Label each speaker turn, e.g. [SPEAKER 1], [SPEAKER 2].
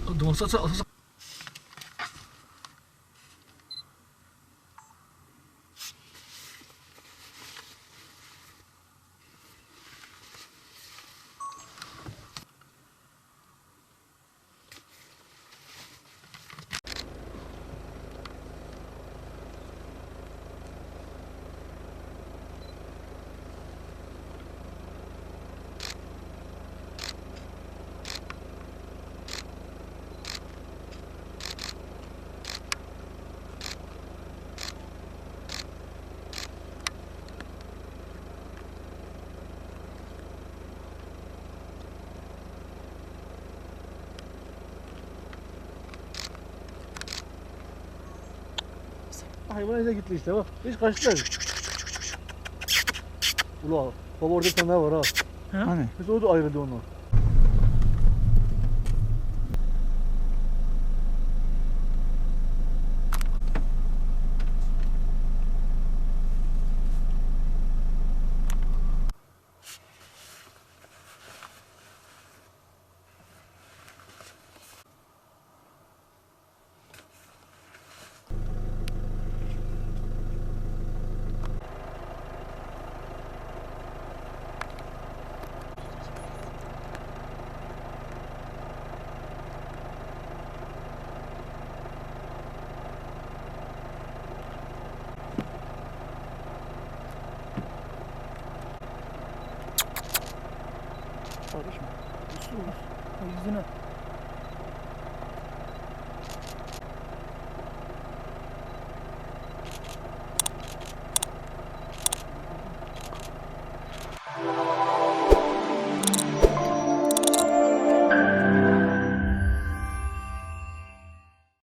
[SPEAKER 1] Duman satsa. Hayvan iyice gitti işte bak. Hiç kaçtı. Ula baba orada bir tane daha var ha.
[SPEAKER 2] Hani?
[SPEAKER 1] Biz o da ayrıldı onlar.
[SPEAKER 2] Karışma. Uslu olur. O yüzüne.